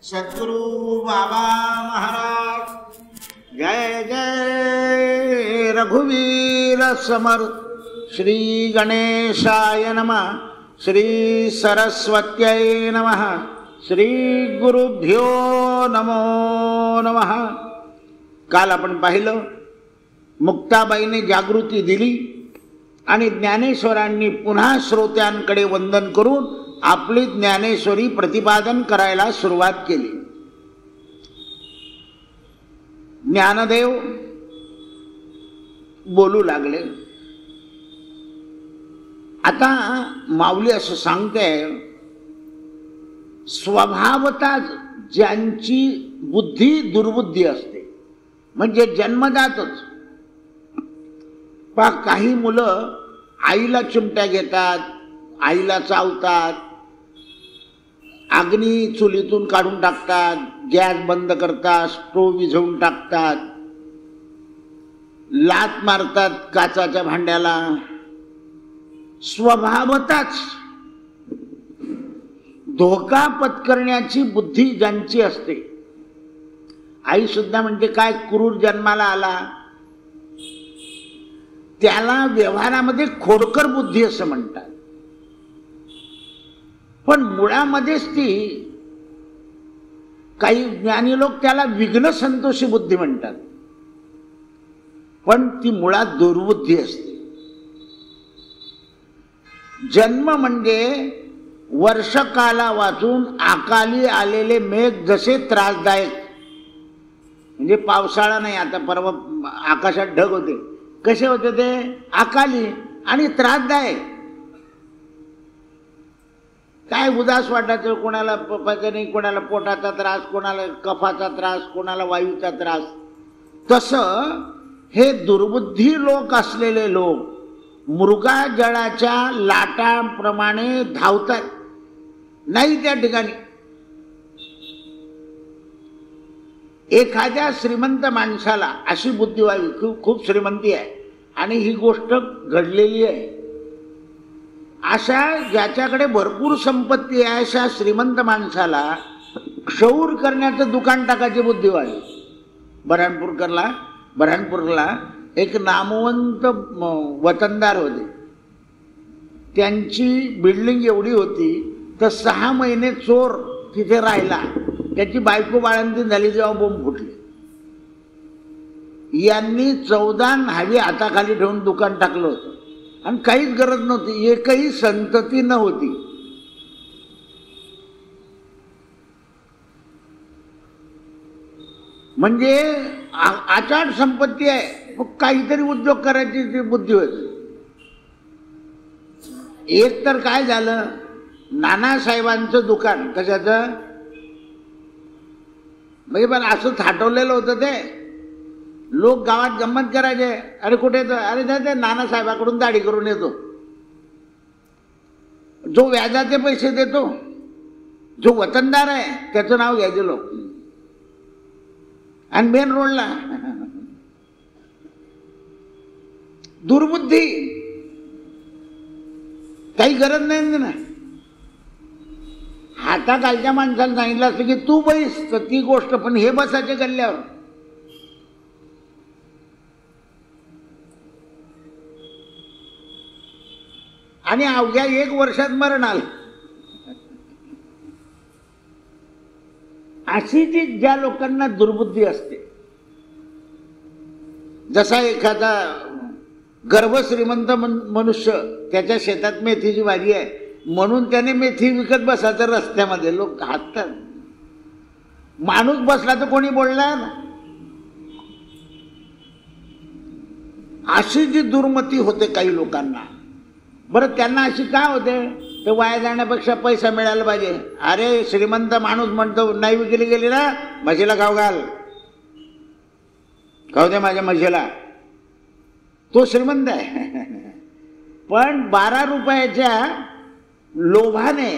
सद्गुरु बाबा महाराज। जय जय रघुवीर समर। श्री गणेशाय नमः। श्री सरस्वत्यै नमः। श्री गुरुभ्यो नमो नमः। काल आपण पाहिलं मुक्ताबाईने जागृती दिली आणि ज्ञानेश्वरांनी पुन्हा श्रोत्यांकडे वंदन करून आपली ज्ञानेश्वरी प्रतिपादन करायला सुरुवात केली। ज्ञानदेव बोलू लागले। आता माऊली असं सांगते, स्वभावतः ज्यांची बुद्धी दुर्बुद्धी असते, म्हणजे जन्मजातच पा काही मुलं आईला चिमट्या घेतात, आईला चावतात, अग्नी चुलीतून काढून टाकतात, गॅस बंद करतात, स्टोव्ह विझवून टाकतात, लात मारतात काचाच्या भांड्याला। स्वभावतःच धोका पत्करण्याची बुद्धी ज्यांची असते, आई सुद्धा म्हणजे काय, क्रूर जन्माला आला त्याला व्यवहारामध्ये खोडकर बुद्धी असं म्हणतात, पण मुळामध्येच ती, काही ज्ञानी लोक त्याला विघ्न संतोषी बुद्धी म्हणतात, पण ती मुळात दुर्बुद्धी असते। जन्म म्हणजे वर्षकाला वाचून अकाली आलेले मेघ जसे त्रासदायक, म्हणजे पावसाळा नाही, आता परवा आकाशात ढग होते, कसे होते ते, अकाली आणि त्रासदायक। काय उदास वाटायचं, कोणाला पचनी, कोणाला पोटाचा त्रास, कोणाला कफाचा त्रास, कोणाला वायूचा त्रास। तसं हे दुर्बुद्धी लोक असलेले लोक मृगाजळाच्या लाटांप्रमाणे धावतात, नाही त्या ठिकाणी। एखाद्या श्रीमंत माणसाला अशी बुद्धी व्हावी, खूप श्रीमंती आहे आणि ही गोष्ट घडलेली आहे, अशा ज्याच्याकडे भरपूर संपत्ती आहे अशा श्रीमंत माणसाला क्षौर करण्याचं दुकान टाकायची बुद्धी व्हावी। बऱ्हाणपूरला एक नामवंत वतनदार होते, त्यांची बिल्डिंग एवढी होती तर 6 महिने चोर तिथे राहिला, त्याची बायको बाळंतीण झाली जेव्हा बोंब फुटली। यांनी 14 न्हावी हाताखाली ठेवून दुकान टाकलं होतं आणि काहीच गरज नव्हती, एकही संतती नव्हती। म्हणजे आचाट संपत्ती आहे, काहीतरी उद्योग करायची ती बुद्धी होती। एक तर काय झालं, नानासाहेबांचं दुकान कशाचं, म्हणजे पण असं थाटवलेलं होतं ते, लोक गावात गंमत करायचे, अरे कुठे, अरे ते नानासाहेबाकडून दाढी करून येतो, जो व्याजाचे पैसे देतो, जो वतनदार आहे त्याचं नाव घ्यायचे लोक, आणि मेन रोडला दुर्बुद्धी, काही गरज नाही ना। हाताखालच्या माणसाला सांगितलं असतं की तू बैस, तर ती गोष्ट, पण हे बसायचे गल्ल्यावर। आणि अवघ्या 1 वर्षात मरण आलं। अशी जी ज्या लोकांना दुर्बुद्धी असते, जसा एखादा गर्भश्रीमंत मनुष्य, त्याच्या शेतात मेथीची भाजी आहे म्हणून त्याने मेथी विकत बसायचं रस्त्यामध्ये, लोक हसतात। माणूस बसला तर कोणी बोलणार, अशी जी दुर्मती होते काही लोकांना। बरं त्यांना अशी काय होते, तर वाया जाण्यापेक्षा पैसा मिळाला पाहिजे। अरे श्रीमंत माणूस म्हणतो, नाही विकली गेली ना, म्हशीला खाऊ घाल, खाऊ दे माझ्या म्हशीला, तो श्रीमंत आहे। पण 12 रुपयाच्या लोभाने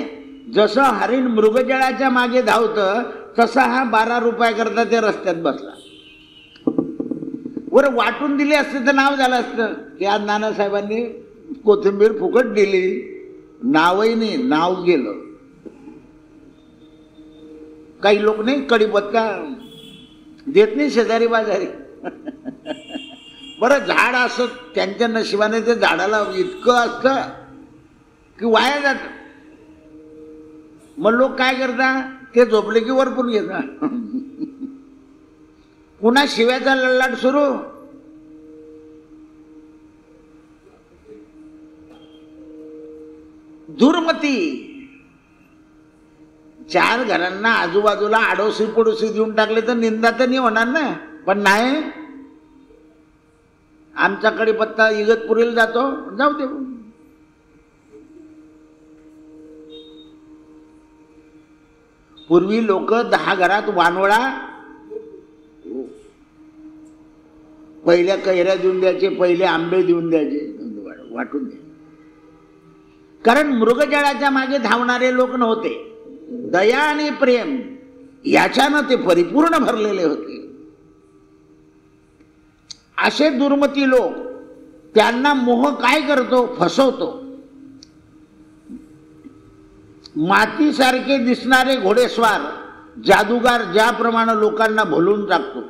जसं हरिण मृगजळाच्या मागे धावतं, तसा हा 12 रुपयाकरता ते रस्त्यात बसला। वर वाटून दिले असते तर नाव झालं असतं की आज नानासाहेबांनी कोथिंबीर फुकट दिली, नावही नाही, नाव गेलं। काही लोक नाही कढीपत्ता देत नाही शेजारी बाजारी. बरं झाड असं त्यांच्या नशिबाने ते झाडाला इतकं असतं की वाया जात. मग लोक काय करतात, ते झोपले की वरपून घेतात. पुन्हा शिव्याचा लल्लाट सुरू. दुर्मती. 4 घरांना आजूबाजूला आडोशी पडोशी देऊन टाकले तर निंदा तर नाही होणार ना. पण नाही, आमचा कढीपत्ता इगतपुरीला जातो, जाऊ दे. पूर्वी लोक 10 घरात वानवळा पहिल्या कैऱ्या देऊन द्यायचे, पहिले आंबे देऊन द्यायचे, वाटून द्यायचे. कारण मृगजळाच्या मागे धावणारे लोक नव्हते. दया आणि प्रेम याच्यानं ते परिपूर्ण भरलेले होते. असे दुर्मती लोक, त्यांना मोह काय करतो, फसवतो. मातीसारखे दिसणारे घोडेस्वार जादूगार ज्याप्रमाणे लोकांना भुलून टाकतो,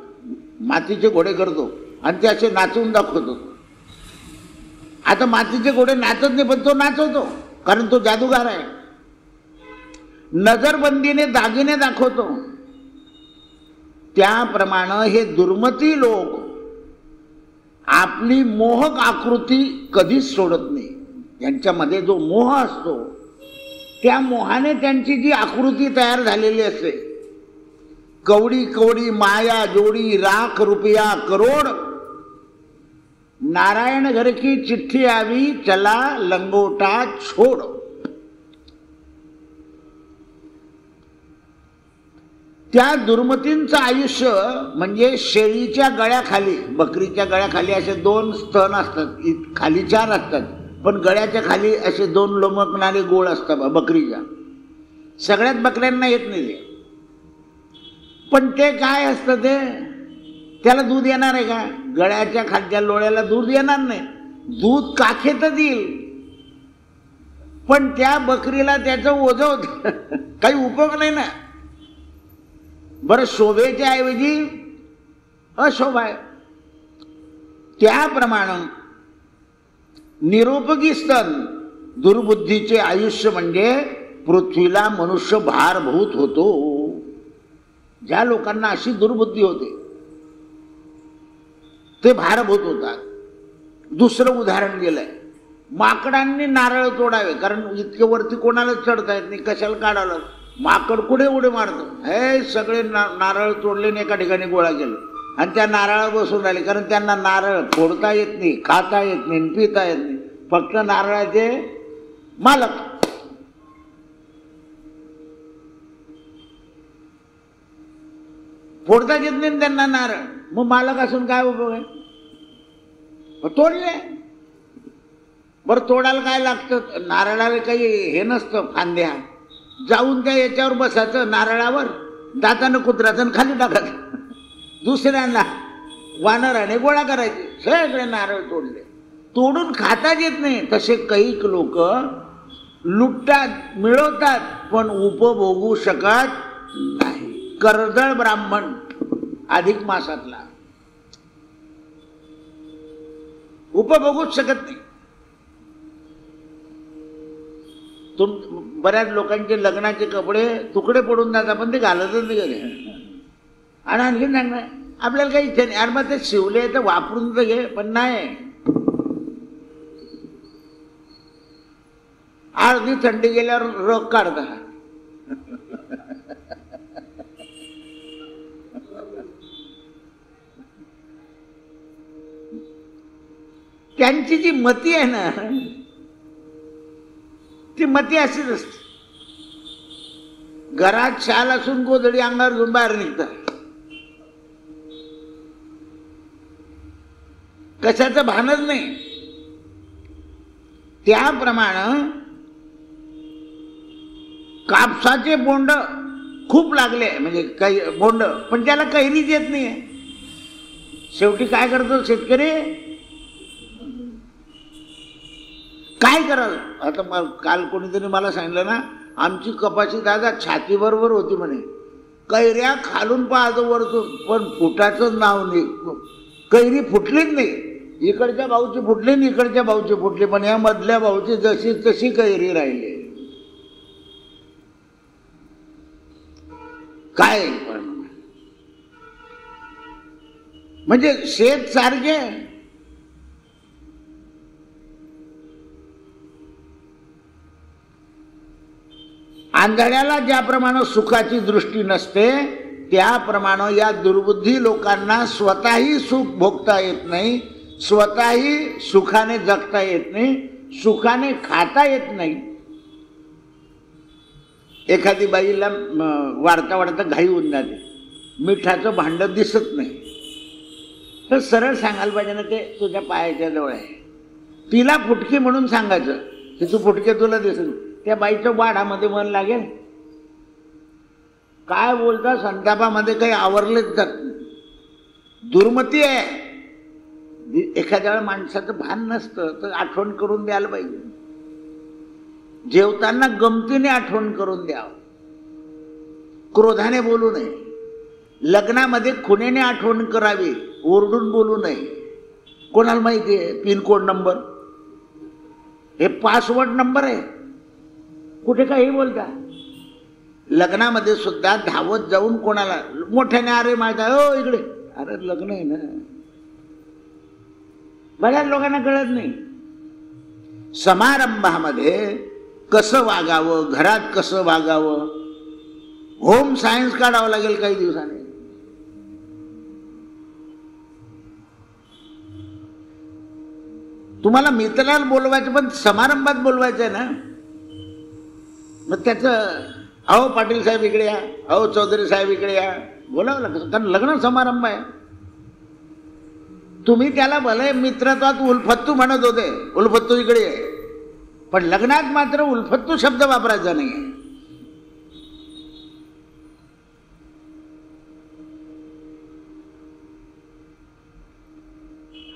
मातीचे घोडे करतो आणि ते असे नाचवून दाखवतो. आता मातीचे घोडे नाचत नाही, पण तो नाचवतो कारण तो जादूगार आहे. नजरबंदीने दागिने दाखवतो. त्याप्रमाणे हे दुर्मती लोक आपली मोहक आकृती कधीच सोडत नाही. त्यांच्यामध्ये जो मोह असतो, त्या मोहाने त्यांची जी आकृती तयार झालेली असते, कवडी कवडी माया जोडी राख रुपया करोड, नारायण घर की चिठ्ठी आवी चला लंगोटा छोड. त्या दुर्मतींचं आयुष्य म्हणजे शेळीच्या गळ्याखाली, बकरीच्या गळ्याखाली असे 2 स्तन असतात, खाली 4 असतात, पण गळ्याच्या खाली असे 2 लोमकणारे गोळ असतात बकरीच्या. सगळ्यात बकऱ्यांना येत नाही ते. पण ते काय असतं, ते त्याला दूध येणार आहे का? गळ्याच्या खालच्या लोळ्याला दूध येणार नाही. दूध काखेतच येईल, पण त्या बकरीला त्याचं ओझं होत. काही उपयोग नाही ना. बरं, शोभेच्या ऐवजी अशोभा आहे. त्याप्रमाणे निरुपयोगी स्तन दुर्बुद्धीचे आयुष्य म्हणजे पृथ्वीला मनुष्य भारभूत होतो. ज्या लोकांना अशी दुर्बुद्धी होते ते भारभूत होतात. दुसरं उदाहरण दिलंय, माकडांनी नारळ तोडावे, कारण इतके वरती कोणालाच चढता येत नाही, कशाला काढावं. माकड कुठे उडे मारतो, हे सगळे नारळ तोडले आणि एका ठिकाणी गोळा केले आणि त्या नारळावर बसून राहिले. कारण त्यांना नारळ फोडता येत नाही, खाता येत नाही, पिता येत नाही. फक्त नारळाचे मालक. फोडता येत नाही त्यांना नारळ, मग मालक असून काय उपयोग आहे? तोडले. बरं, तोडायला काय लागतं? नारळाला काही हे नसतं, फांद्या. जाऊन त्या याच्यावर बसायचं, नारळावर दातानं कुत्राचं खाली टाकायचं. दुसऱ्यांना वानराने गोळा करायचे. सगळे नारळ तोडले. तोडून खाताच येत नाही. तसे काही लोक लुटतात, मिळवतात, पण उपभोगू शकत नाही. कर्दळ ब्राह्मण अधिक मासातला उपभोगूच शकत नाही. बऱ्याच लोकांचे लग्नाचे कपडे तुकडे पडून जातात, पण ते घालतच नाही घरी. आणि आणखी सांगणार आपल्याला काही इच्छा नाही, अरे मग ते शिवले तर वापरून तर घे, पण नाही. अर्धी थंडी गेल्यावर रोग काढता. त्यांची जी मती आहे ना, ती मती अशीच असते. घरात शाल असून गोधडी अंगावर घेऊन बाहेर निघतात. कशाचं भानच नाही. त्याप्रमाणे कापसाचे बोंड खूप लागले, म्हणजे काही बोंड, पण त्याला कैरीच येत नाही. शेवटी काय करतो शेतकरी? काय कराल आता? काल कोणीतरी मला सांगितलं ना, आमची कपाशी दादा छातीबरोबर होती म्हणे. कैऱ्या खालून पाहतो वरतून, पण फुटाचं नाव नाही, कैरी फुटलीच नाही. इकडच्या भाऊची फुटली आणि इकडच्या भाऊची फुटली, पण या मधल्या भाऊची जशी तशी कैरी राहिली. काय म्हणजे शेत सारखे. आंधळ्याला ज्याप्रमाणे सुखाची दृष्टी नसते, त्याप्रमाणे या दुर्बुद्धी लोकांना स्वतःही सुख भोगता येत नाही, स्वतःही सुखाने जगता येत नाही, सुखाने खाता येत नाही. एखादी बाईला वाढता वाढता घाई होऊन जाते, मिठाचं भांड दिसत नाही, तर सरळ सांगायला पाहिजे ना, ते तुझ्या पायाच्या जवळ आहे. तिला फुटकी म्हणून सांगायचं की तू फुटके तुला दिसत. त्या बाईच्या वाढामध्ये मन लागेल. काय बोलता, संतापामध्ये काही आवरलेच जात. दुर्मती आहे. एखाद्या वेळा माणसाचं भान नसतं तर आठवण करून द्यायला पाहिजे. जेवताना गमतीने आठवण करून द्यावं, क्रोधाने बोलू नये. लग्नामध्ये खुनेने आठवण करावी, ओरडून बोलू नये. कोणाला माहिती आहे पिनकोड नंबर, हे पासवर्ड नंबर आहे, कुठे काही बोलता. लग्नामध्ये सुद्धा धावत जाऊन कोणाला मोठ्याने अरे माझा हो इकडे, अरे लग्न आहे ना. बऱ्याच लोकांना कळत नाही. समारंभामध्ये कसं वागावं, घरात कसं वागावं, होम सायन्स काढावं लागेल काही दिवसांनी. तुम्हाला मित्राला बोलवायचं, पण समारंभात बोलवायचं आहे ना, मग त्याचं अहो पाटील साहेब इकडे या, अहो चौधरी साहेब इकडे या, बोलावं लागतं. कारण लग्न समारंभ आहे. तुम्ही त्याला भले मित्रत्वात उल्फत्तू म्हणत होते, उल्फत्तू इकडे आहे, पण लग्नात मात्र उल्फत्तू शब्द वापरायचा नाही.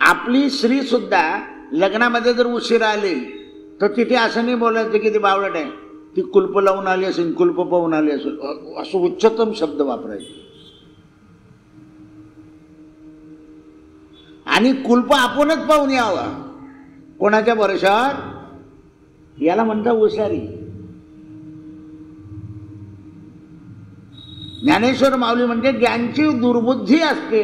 आपली स्त्री सुद्धा लग्नामध्ये जर उशिरा आली तर तिथे असं नाही बोलायचं की ती बावळट आहे, ती कुलप लावून आली असेल, कुलप पाहून आली असेल, असं उच्चतम शब्द वापरायचे. आणि कुलप आपणच पाहून यावं. कोणाच्या भरोशावर? याला म्हणतात हुशारी. ज्ञानेश्वर माऊली म्हणजे ज्यांची दुर्बुद्धी असते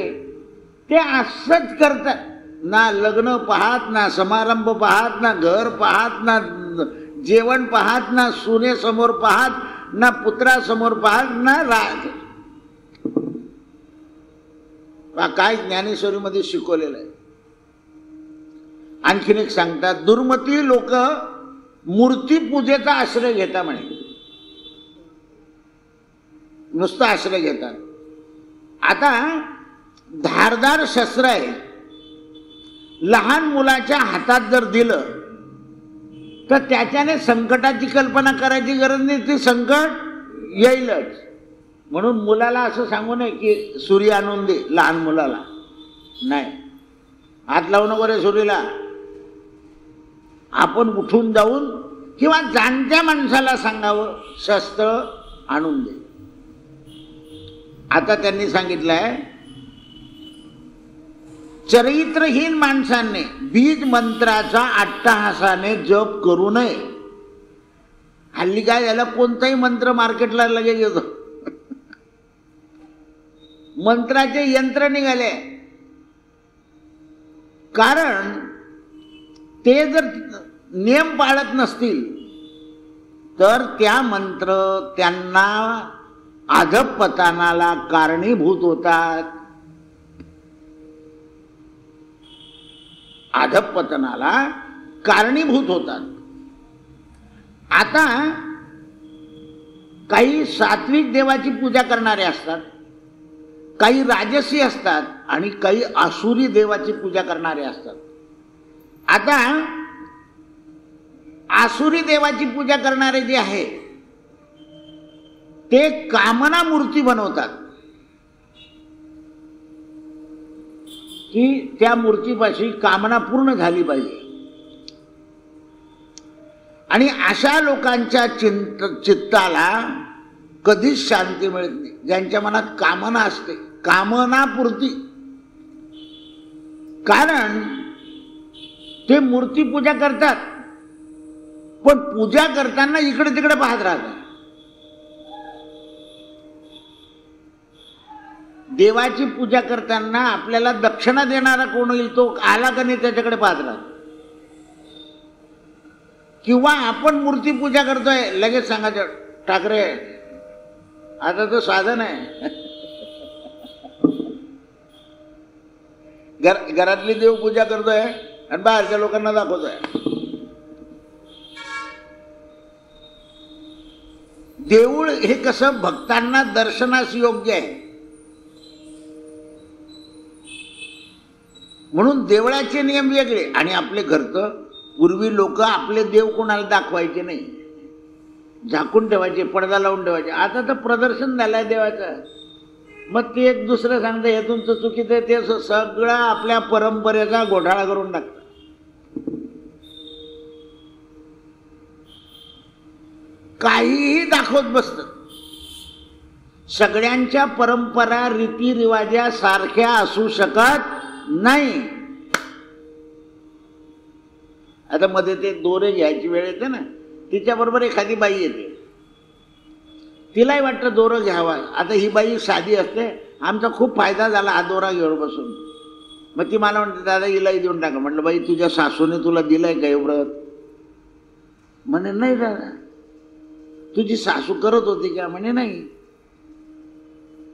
ते असंच करतात. ना लग्न पाहत, ना समारंभ पाहत, ना घर पाहत, ना जेवण पाहत, ना सुने समोर पाहत, ना पुत्रासमोर पाहत, ना राज. काय ज्ञानेश्वरीमध्ये शिकवलेलं आहे. आणखीन एक सांगतात, दुर्मती लोक मूर्तीपूजेचा आश्रय घेतात म्हणे, नुसता आश्रय घेतात. आता धारदार शस्त्र आहे, लहान मुलाच्या हातात जर दिलं तर त्याच्याने संकटाची कल्पना करायची गरज नाही, ती संकट येईलच. म्हणून मुलाला असं सांगू नये की सुरी आणून दे, लहान मुलाला नाही, हात लावू नको रे सुरीला. आपण उठून जाऊन किंवा जाणत्या माणसाला सांगावं शस्त्र आणून दे. आता त्यांनी सांगितलंय, चरित्रहीन माणसाने बीज मंत्राचा अट्टहासाने जप करू नये. हल्ली काय झालं, कोणताही मंत्र मार्केटला लगेच येतो. मंत्राचे यंत्र निघाले. कारण ते जर नियम पाळत नसतील तर त्या मंत्र त्यांना अधःपतनाला कारणीभूत होतात. अधःपतनाला कारणीभूत होतात. आता काही सात्विक देवाची पूजा करणारे असतात, काही राजसी असतात आणि काही आसुरी देवाची पूजा करणारे असतात. आता आसुरी देवाची पूजा करणारे जे आहे ते कामना मूर्ती बनवतात की त्या मूर्तीपाशी कामना पूर्ण झाली पाहिजे. आणि अशा लोकांच्या चित्ताला कधीच शांती मिळत नाही. ज्यांच्या मनात कामना असते, कामनापुरती, कारण ते मूर्तीपूजा करतात, पण पूजा करताना इकडे तिकडे पाहत राहतात. देवाची पूजा करताना आपल्याला दक्षिणा देणारा कोण येईल तो आला का नाही त्याच्याकडे पाहत राहतो. किंवा आपण मूर्ती पूजा करतोय, लगेच सांगायचं ठाकरे आता तो साधन आहे. घरातली देवपूजा करतोय आणि बाहेरच्या लोकांना दाखवतोय. देऊळ हे कसं भक्तांना दर्शनास योग्य आहे, म्हणून देवळाचे नियम वेगळे. आणि आपले घरचं पूर्वी लोक आपले देव कोणाला दाखवायचे नाही, झाकून ठेवायचे, पडदा लावून ठेवायचे. आता तर प्रदर्शन झालंय देवाचं. मग ते एक दुसरं सांगतं हे तुमचं चुकीचं आहे, ते सगळं आपल्या परंपरेचा घोटाळा करून टाकतं. काहीही दाखवत बसतं. सगळ्यांच्या परंपरा रीतिरिवाजा सारख्या असू शकत नाही. आता मध्ये ते दोरे घ्यायची वेळ येते ना, तिच्याबरोबर एखादी बाई येते, तिलाही वाटतं दोरं घ्यावा. आता ही बाई साधी असते, आमचा खूप फायदा झाला हा दोरा घेऊन बसून. मग ती मला म्हणते दादा हिलाही देऊन टाका. म्हटलं बाई तुझ्या सासूने तुला दिलंय का व्रत? म्हणे नाही दादा. तुझी सासू करत होती का? म्हणे नाही.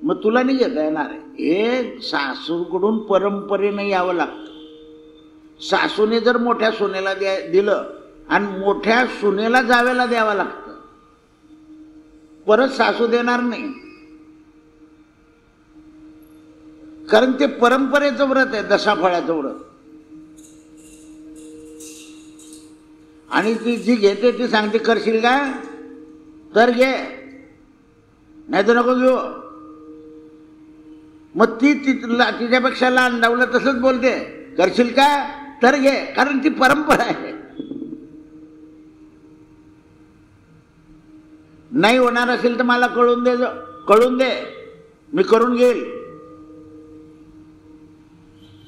मग तुला नाही घेता येणार आहे. हे सासूकडून परंपरेनं यावं लागतं. सासूने जर मोठ्या सुनेला दिलं आणि मोठ्या सुनेला जावेला द्यावं लागतं, परत सासू देणार नाही. कारण ते परंपरेचं व्रत आहे, दशाफळाचं व्रत. आणि ती जी घेते ती सांगते करशील का तर घे, नाही तर नको घेऊ. मग ती तिच्यापेक्षा लहान डावलं तसंच बोलते, करशील का तर घे, कारण ती परंपरा आहे. नाही होणार असेल तर मला कळून दे, मी करून घेईल.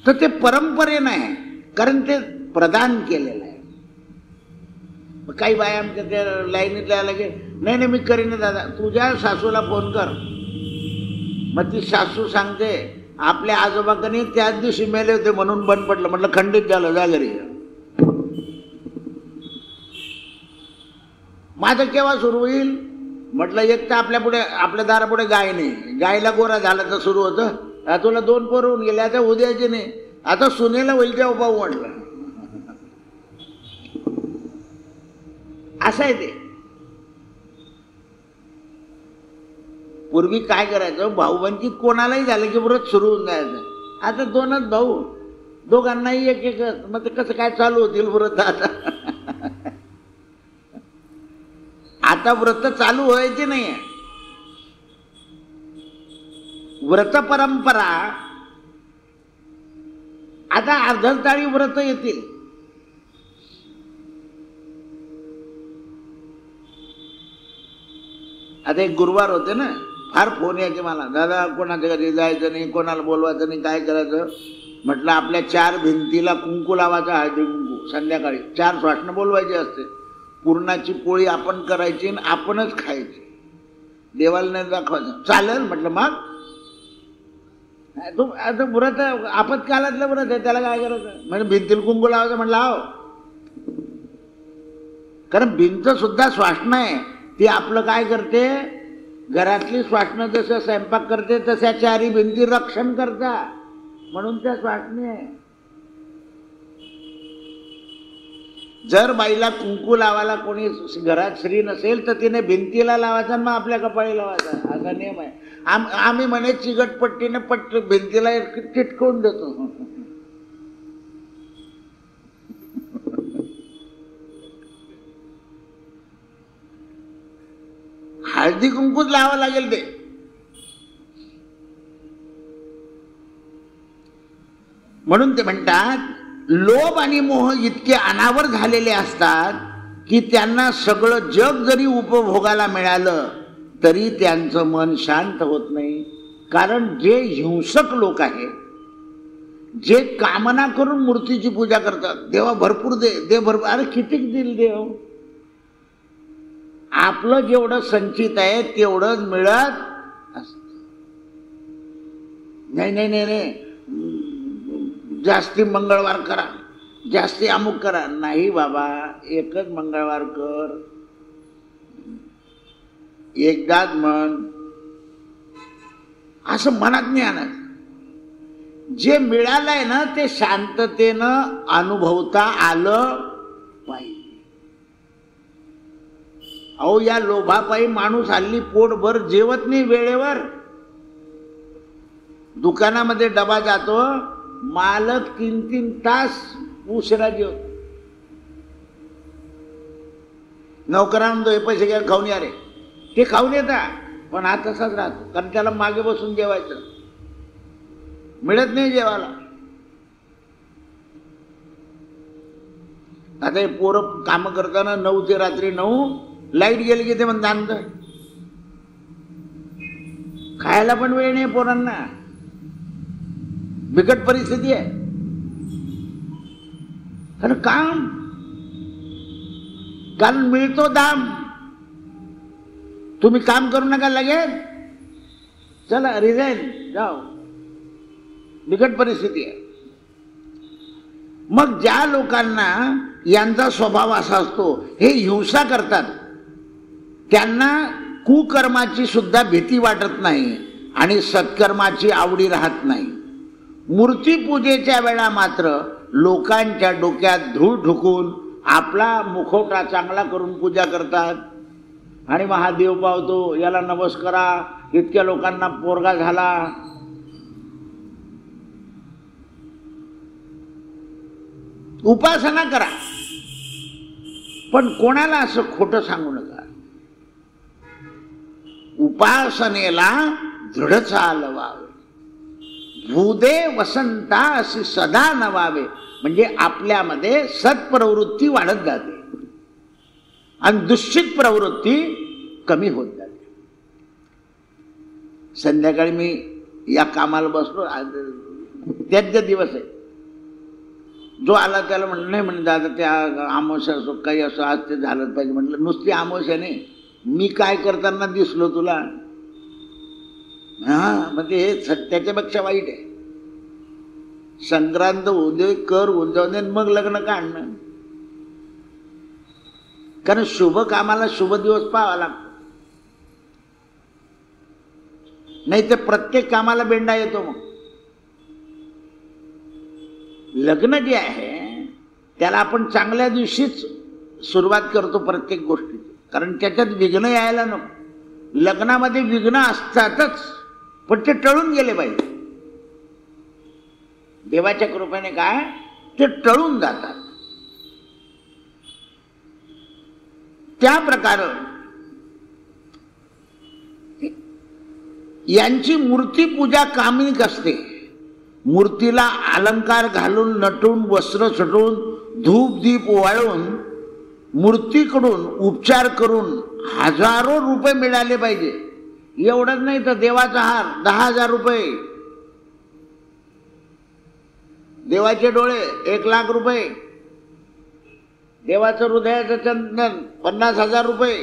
तर ते परंपरेनं आहे, कारण ते प्रदान केलेलं आहे. काही बाय आमच्या त्या लाईनीतल्या आला की नाही नाही मी करीन दादा, तुझ्या सासूला फोन कर. मग ती सासू सांगते आपल्या आजोबाकडे त्याच दिवशी मेले होते म्हणून बंद पडलं. म्हटलं खंडित झालं, जा घरी. माझं केव्हा सुरू होईल? म्हटलं एक तर आपल्या दारापुढे गाय नाही, गायला गोरा झाला तर सुरू होतं. तुला 2 पोरं होऊन गेले, आता उद्याचे नाही, आता सुनेला होईल तेव्हा पाहू म्हटलं. असं आहे ते. पूर्वी काय करायचं, भाऊबंदीत कोणालाही झालं की व्रत सुरू होऊन जायचं. आता 2च भाऊ, दोघांनाही एक एकच. मग ते कसं काय चालू होतील व्रत? आता व्रत चालू व्हायचे नाहीये. व्रत परंपरा आता अर्धताळी व्रत येतील. आता एक गुरुवार होते ना, फार फोन यायचे मला, दादा कोणाच्या घरी जायचं नाही, कोणाला बोलवायचं नाही, काय करायचं. म्हटलं आपल्या 4 भिंतीला कुंकू लावायचा, हळदी कुंकू. संध्याकाळी 4 श्वासनं बोलवायचे असते. पुरणाची पोळी आपण करायची आणि आपणच खायची, देवाला नाही दाखवायचं. चालेल म्हटलं. मग तू आता व्रत आपत्कालातलं व्रत आहे, त्याला काय करायचं? म्हणजे भिंतीला कुंकू लावायचं. म्हटलं आहो, कारण भिंत सुद्धा श्वासनं आहे. ती आपलं काय करते, घरातली श्वासनं जसं स्वयंपाक करते तशा 4ही भिंती रक्षण करता, म्हणून त्या श्वासनी आहे. जर बाईला कुंकू लावायला कोणी घरात स्त्री नसेल तर तिने भिंतीला लावायचा, मग आपल्या कपाळी लावायचा, असा नियम आहे. आम्ही म्हणे चिगटपट्टीने भिंतीला चिटकवून देतो. हळदी कुंकूच लावावं लागेल ते. म्हणून ते म्हणतात लोभ आणि मोह इतके अनावर झालेले असतात की त्यांना सगळं जग जरी उपभोगाला मिळालं तरी त्यांचं मन शांत होत नाही. कारण जे हिंसक लोक आहे, जे कामना करून मूर्तीची पूजा करतात, देवा भरपूर दे, दे भरपूर, अरे कितीक दिल देव, आपलं जेवढं संचित आहे तेवढंच मिळत असत. नाही नाही नाही नाही, जास्ती मंगळवार करा, जास्ती अमुक करा. नाही बाबा, एकच मंगळवार कर, एकदाच म्हण, असं मनात नाही आणत. जे मिळालंय ना ते शांततेनं अनुभवता आलं पाहिजे. अहो, या लोभापायी माणूस हल्ली पोटभर जेवत नाही वेळेवर. दुकानामध्ये डबा जातो, मालक 3-3 तास उशिरा जेवतो. नोकरांना हे पैसे घ्या, खाऊन या रे, ते खाऊन येतात, पण हा तसाच राहतो. कारण त्याला मागे बसून जेवायचं, मिळत नाही जेवायला. आता हे पोरं काम करताना 9 ते रात्री 9, लाईट गेली की ते म्हणतात खायला पण वेळ नाही पोरांना. बिकट परिस्थिती आहे. कारण काम, कारण मिळतो दाम. तुम्ही काम करू नका लगेच, चला रिझाईन, जाओ. बिकट परिस्थिती आहे. मग ज्या लोकांना यांचा स्वभाव असा असतो, हे हिंसा करतात, त्यांना कुकर्माची सुद्धा भीती वाटत नाही आणि सत्कर्माची आवडी राहत नाही. मूर्तीपूजेच्या वेळा मात्र लोकांच्या डोक्यात धूळ ठुकून आपला मुखवटा चांगला करून पूजा करतात. आणि महादेव पावतो, याला नमस्कारा, इतक्या लोकांना पोरगा झाला. उपासना करा, पण कोणाला असं खोटं सांगू नका. उपासनेला दृढ चालवावे, भूदे वसंता अशी सदा नवावे. म्हणजे आपल्यामध्ये सत्प्रवृत्ती वाढत जाते आणि दुष्चित प्रवृत्ती कमी होत जाते. संध्याकाळी मी या कामाला बसलो, त्याच दिवस आहे. जो आला त्याला म्हणलं, नाही म्हणलं दादा त्या अमावस्या असो काही असं आज ते झालंच पाहिजे. म्हटलं नुसती अमावस्या नाही, मी काय करताना दिसलो तुला? हा, म्हणजे हे त्याच्यापेक्षा वाईट आहे. संक्रांत उद्या कर उद्यावून मग लग्न काढणं. कारण शुभ कामाला शुभ दिवस पाहावा लागतो, नाही तर प्रत्येक कामाला बेंडा येतो. मग लग्न जे आहे त्याला आपण चांगल्या दिवशीच सुरुवात करतो प्रत्येक गोष्टीची, कारण त्याच्यात विघ्न यायला नको. लग्नामध्ये विघ्न असतातच, पण ते टळून गेले पाहिजे. देवाच्या कृपेने काय ते टळून जातात. त्या प्रकारे यांची मूर्ती पूजा कामिक असते. मूर्तीला अलंकार घालून, नटून, वस्त्र चढून, धूप दीप वाळून, मूर्तीकडून उपचार करून हजारो रुपये मिळाले पाहिजे. एवढंच नाही तर देवाचा हार 10,000 रुपये, देवाचे डोळे 1,00,000 रुपये, देवाचं हृदयाचं चंदन 50,000 रुपये.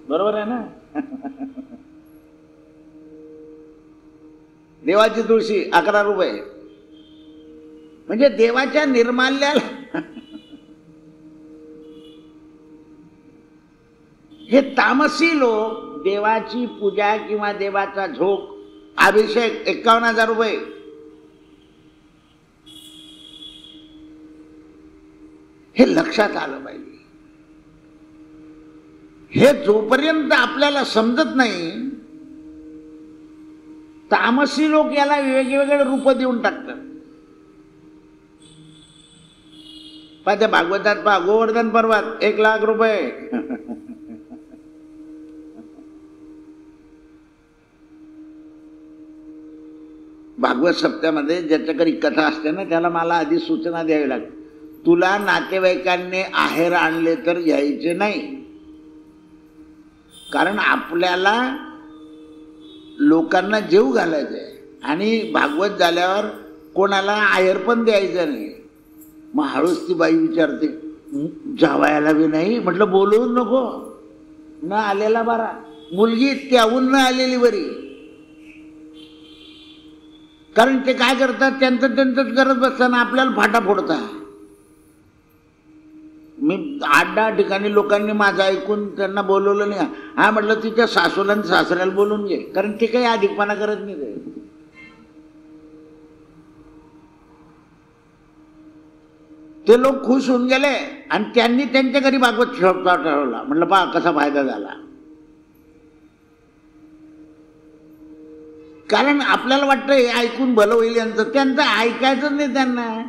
बरोबर आहे ना? देवाची तुळशी 11 रुपये. म्हणजे देवाच्या निर्माल्याला हे तामसी लोक देवाची पूजा किंवा देवाचा झोक, अभिषेक 51,000 रुपये. हे लक्षात आलं पाहिजे. हे जोपर्यंत आपल्याला समजत नाही, तामसी लोक याला वेगवेगळे रूप देऊन टाकतात. त्या भागवतात पहा, गोवर्धन पर्वत 1,00,000 रुपये. भागवत सप्त्यामध्ये ज्याच्याकडे कथा असते ना, त्याला मला आधी सूचना द्यावी लागते. तुला नातेवाईकांनी आहेर आणले तर यायचे नाही, कारण आपल्याला लोकांना जेव घालायचंय आणि भागवत झाल्यावर कोणाला आहेर पण द्यायचं नाही. मग हळूच ती बाई विचारते, जावायला बी नाही? म्हटलं बोलवूच नको, न आलेला बरा, मुलगी त्याहून न आलेली बरी. कारण ते काय करतात, त्यांचंच करत बसताना आपल्याला फाटा फोडतात. मी 8-10 ठिकाणी लोकांनी माझं ऐकून त्यांना बोलवलं नाही. हा म्हटलं तिच्या सासूला आणि सासऱ्याला बोलून घे, कारण ते काही अधिकपणा करत नाही. ते लोक खुश होऊन गेले आणि त्यांनी त्यांच्या घरी भागवत ठरवला. म्हटलं पहा कसा फायदा झाला. कारण आपल्याला वाटतं हे ऐकून भलं होईल यांचं, त्यांचं ऐकायचं नाही त्यांना.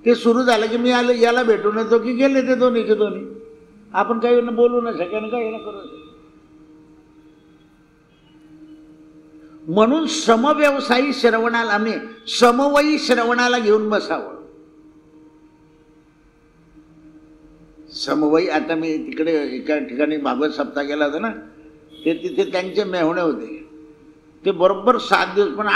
ते सुरू झालं की मी आलं याला भेटून येतो की गेले ते दोन्हीचे दोन्ही. आपण काही बोलू न शकेन, काही ना करू. म्हणून समव्यवसायी श्रवणाला आम्ही समवयी श्रवणाला घेऊन बसावं. समवयी, आता मी तिकडे एका ठिकाणी भागवत सप्ताह केला होता ना, ते तिथे त्यांचे मेहुणे होते. ते बरोबर 7 दिवस, पण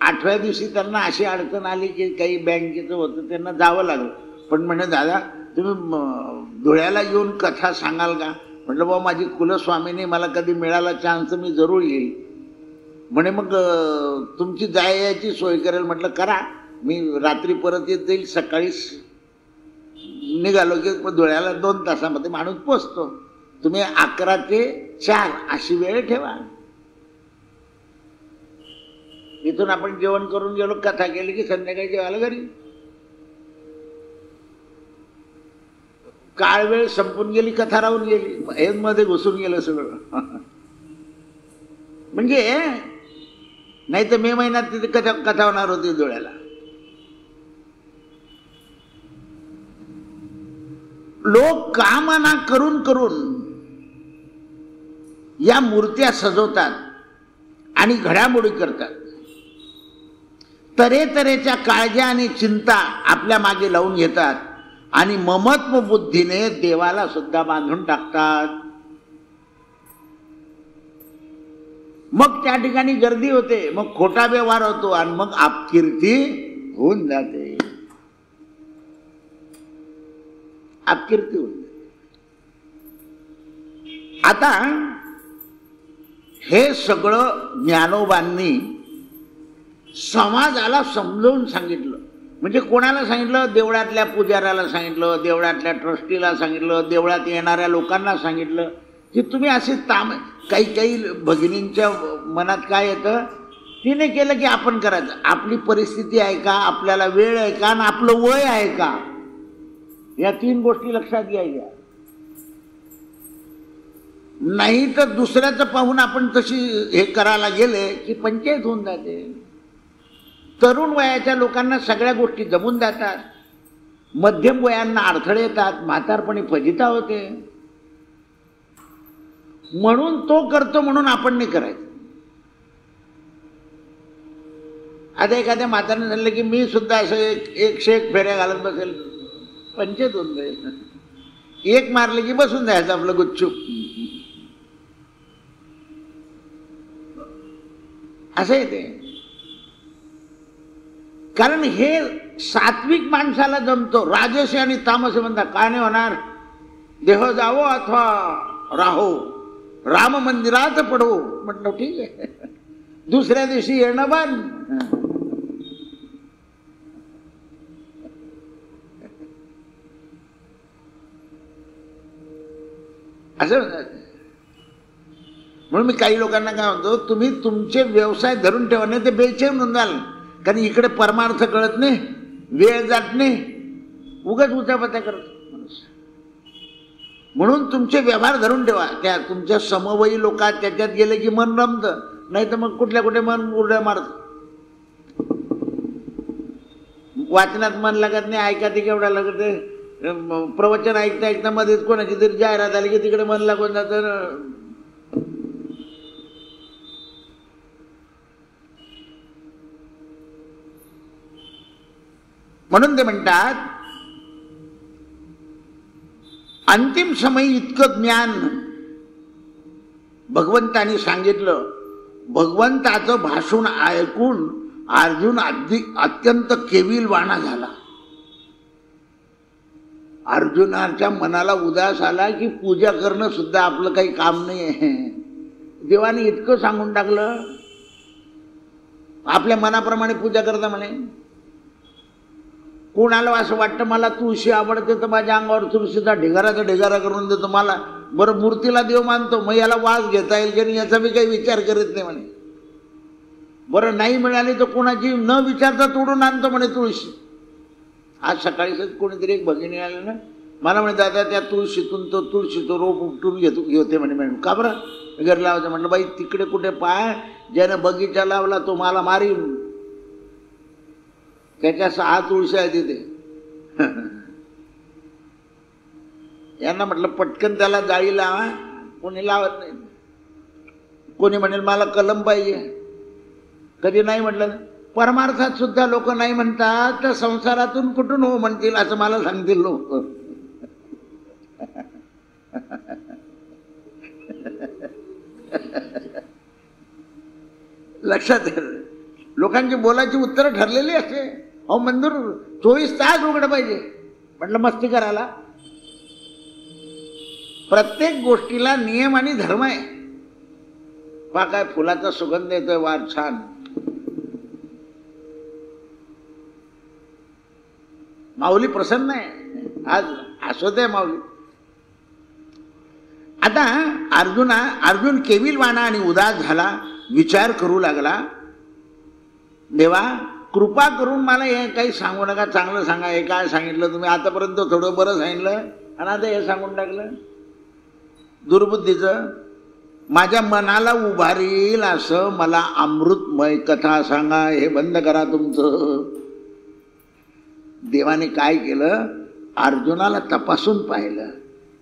8व्या दिवशी त्यांना अशी अडचण आली की काही बँकेचं होतं, त्यांना जावं लागलं. पण म्हणे दादा तुम्ही धुळ्याला येऊन कथा सांगाल का? म्हटलं बाबा माझी कुलस्वामीनी, मला कधी मिळाला चान्स मी जरूर येईल. म्हणे मग तुमची जायची सोय करेल. म्हटलं करा, मी रात्री परत येत जाईल, सकाळी निघालो की धुळ्याला 2 तासामध्ये माणूस पोचतो. तुम्ही 11 ते 4 अशी वेळ ठेवा. इथून आपण जेवण करून गेलो, कथा केली की संध्याकाळी जेवायला घरी. काळ वेळ संपून गेली, कथा राहून गेली, हे मध्ये घुसून गेलं सगळं. म्हणजे नाही तर मे महिन्यात तिथे कथा होणार होती धुळ्याला. लोक कामना करून करून या मूर्त्या सजवतात आणि घडामोडी करतात. तऱ्हेतऱ्हेच्या काळज्या आणि चिंता आपल्या मागे लावून घेतात आणि ममत्व बुद्धीने देवाला सुद्धा बांधून टाकतात. मग त्या ठिकाणी गर्दी होते, मग खोटा व्यवहार होतो आणि मग अपकीर्ती होऊन जाते. अपकीर्ती होऊन जाते. आता हे सगळं ज्ञानोबांनी समाजाला समजावून सांगितलं. म्हणजे कोणाला सांगितलं? देवळातल्या पुजाऱ्याला सांगितलं, देवळातल्या ट्रस्टीला सांगितलं, देवळात येणाऱ्या लोकांना सांगितलं की तुम्ही असे काही भगिनींच्या मनात काय येतं, तिने केलं की आपण करायचं. आपली परिस्थिती आहे का, आपल्याला वेळ आहे का, आणि आपलं वय आहे का, या 3 गोष्टी लक्षात घ्यायच्या. नाही तर दुसऱ्याचं पाहून आपण तशी हे करायला गेले की पंचायत होऊन जाते. तरुण वयाच्या लोकांना सगळ्या गोष्टी जमून जातात, मध्यम वयांना अडथळे येतात, म्हातारपणी फजिता होते. म्हणून तो करतो म्हणून आपण नाही करायचं. आता एखाद्या म्हातारने सांगितलं की मी सुद्धा असं 101 फेऱ्या घालत बसेल, पंचायत होऊन जाईल. 1 मारले की बसून जायचं आपलं गुच्चूप. असं आहे ते. कारण हे सात्विक माणसाला जमतो. राजसी आणि तामसी म्हणतात काय नाही होणार, देह जावो अथवा राहो, राम मंदिरात पडो. म्हटलं ठीक आहे, दुसऱ्या दिवशी येणं बंद. असं म्हणून मी काही लोकांना काय म्हणतो, तुम्ही तुमचे व्यवसाय धरून ठेवा, नाही ते बेचैन होऊन जाल. कारण इकडे परमार्थ कळत नाही, वेळ जात नाही, उगाच उचापत्या करत. म्हणून तुमचे व्यवहार धरून ठेवा. त्या तुमच्या समवयी लोकात त्याच्यात गेले की मन रमतं, नाही तर मग कुठल्या कुठे मन उड्या मारत. वाचनात मन लागत नाही, ऐका ते केवढा लागत. प्रवचन ऐकता ऐकता मध्ये कोणाची तरी जाहिरात आली की तिकडे मन लागून जातं. म्हणून ते म्हणतात अंतिम समयी इतकं ज्ञान भगवंतानी सांगितलं. भगवंताचं भाषण ऐकून अर्जुन अत्यंत केविलवाणा झाला. अर्जुनाच्या मनाला उदास आला की पूजा करणं सुद्धा आपलं काही काम नाही आहे. देवाने इतकं सांगून टाकलं, आपल्या मनाप्रमाणे पूजा करता म्हणे. कोणाला असं वाटतं मला तुळशी आवडते तर माझ्या अंगावर तुळशीचा ढिगारा करून देतो. मला बरं मूर्तीला देव मानतो, मग याला वास घेता येईल की नाही याचा मी काही विचार करीत नाही म्हणे. बरं नाही मिळाली तर कोणाची न विचारता तोडून आणतो म्हणे तुळशी. आज सकाळीच कोणीतरी एक भगिनी आले ना, मला म्हणे दादा त्या तुळशीचं रोप उपटून घेते म्हणे. का बरं घर लावायचं? म्हटलं बाई तिकडे कुठे पाय, ज्यानं बगीचा लावला तो मला मारीन. त्याच्या 6 तुळशी आहे तिथे. यांना म्हटलं पटकन त्याला जाळी लावा, कोणी लावत नाही. कोणी म्हणेल मला कलम पाहिजे, कधी नाही म्हटलं. परमार्थात सुद्धा लोक नाही म्हणतात तर संसारातून कुठून हो म्हणतील असं मला सांगतील लोक. लक्षात घ्या, लोकांची बोलायची उत्तर ठरलेली असते. अहो मंदिर 24 तास उघड पाहिजे म्हटलं मस्ती करायला. प्रत्येक गोष्टीला नियम आणि धर्म आहे. पहा काय फुलाचा सुगंध येतोय, वार छान. माऊली प्रसन्न आहे आज, हसवत आहे माऊली. आता अर्जुन केविलवाणा आणि उदास झाला, विचार करू लागला. देवा कृपा करून मला हे काही सांगू नका, चांगलं सांगा. हे काय सांगितलं तुम्ही आतापर्यंत? थोडं बरं सांगितलं आणि आता हे सांगून टाकलं. दुर्बुद्धीचं माझ्या मनाला उभारील असं मला अमृतमय कथा सांगा, हे बंद करा तुमचं. देवाने काय केलं, अर्जुनाला तपासून पाहिलं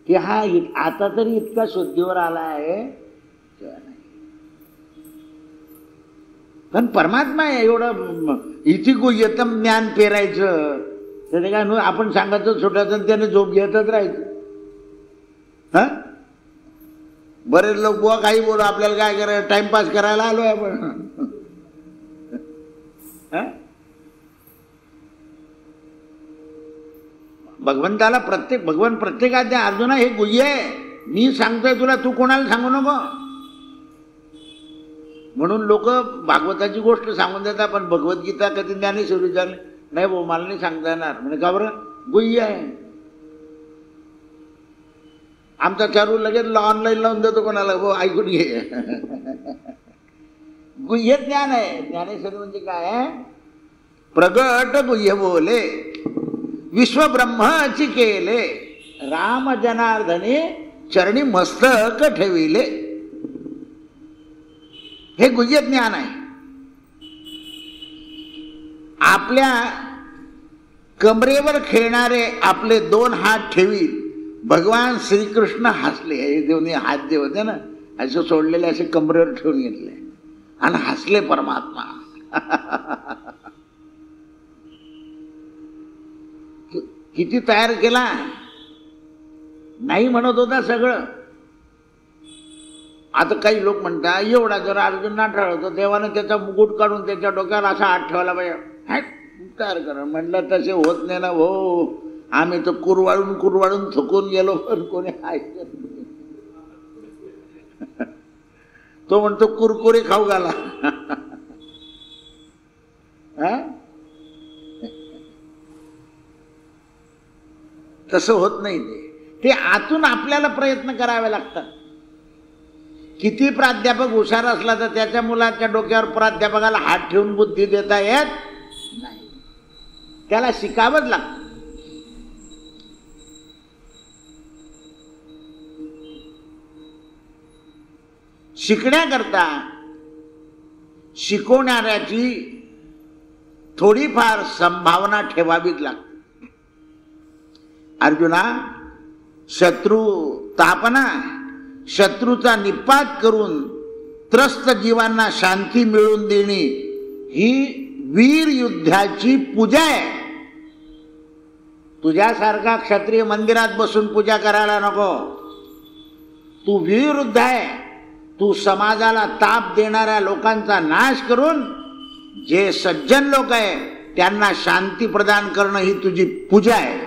की हा आता तरी इतका शुद्धीवर आला आहे. पण परमात्मा आहे, एवढं इति गुह्यतम ज्ञान पेरायचं तर काय आपण सांगायचं छोट्याचं त्याने झोप घेतच राहायचं. हा बरेच लोक बुवा काही बोलू, आपल्याला काय करायचं, टाइमपास करायला आलोय आपण. भगवंताला भगवान प्रत्येकात द्या. अर्जुना हे गुह्य आहे, मी सांगतोय तुला, तू कोणाला सांगू नको. म्हणून लोक भागवताची गोष्ट सांगून देतात, पण भगवद्गीता कधी ज्ञानेश्वर विचारले नाही भाऊ मला नाही सांगता येणार. म्हणजे का बरं? गुह्य आहे. आमचा चारू लगेच ऑनलाईन लावून देतो कोणाला, भाऊ ऐकून घे. गुह्य ज्ञान आहे. ज्ञानेश्वर म्हणजे काय आहे? प्रगट गुह्य बोले विश्व ब्रह्माची केले, राम जनार्दने चरणी मस्तक ठेविले. हे गुह्य ज्ञान आहे. आपल्या कमरेवर खेळणारे आपले 2 हात ठेवी भगवान श्रीकृष्ण हसले. हे दोन्ही हात जे होते ना असे सोडलेले असे कमरेवर ठेवून घेतले आणि हसले परमात्मा. किती तयार केला, नाही म्हणत होता सगळं. आता काही लोक म्हणतात एवढा जर अर्जुन ना ठरवतो देवानं त्याचा मुकुट काढून त्याच्या डोक्यावर असा हात ठेवला पाहिजे. तयार करा म्हटलं तसे होत नाही ना हो. आम्ही तर कुरवाळून थकून गेलो, पण कोणी ऐकत नाही. तो म्हणतो कुरकुरे खाऊ घाला. तसं होत नाही. ते आतून आपल्याला प्रयत्न करावे लागतात. किती प्राध्यापक हुशार असला तर त्याच्या मुलाच्या डोक्यावर प्राध्यापकाला हात ठेवून बुद्धी देता येत नाही. त्याला शिकावंच लागतं. शिकण्याकरता शिकवणाऱ्याची थोडीफार संभावना ठेवावीच लागते. अर्जुना शत्रूचा निपात करून त्रस्त जीवांना शांती मिळवून देणे ही वीर युद्धाची पूजा आहे. तुझ्यासारखा क्षत्रिय मंदिरात बसून पूजा करायला नको. तू विरुद्ध आहे. तू समाजाला ताप देणाऱ्या लोकांचा नाश करून जे सज्जन लोक आहे त्यांना शांती प्रदान करणं ही तुझी पूजा आहे.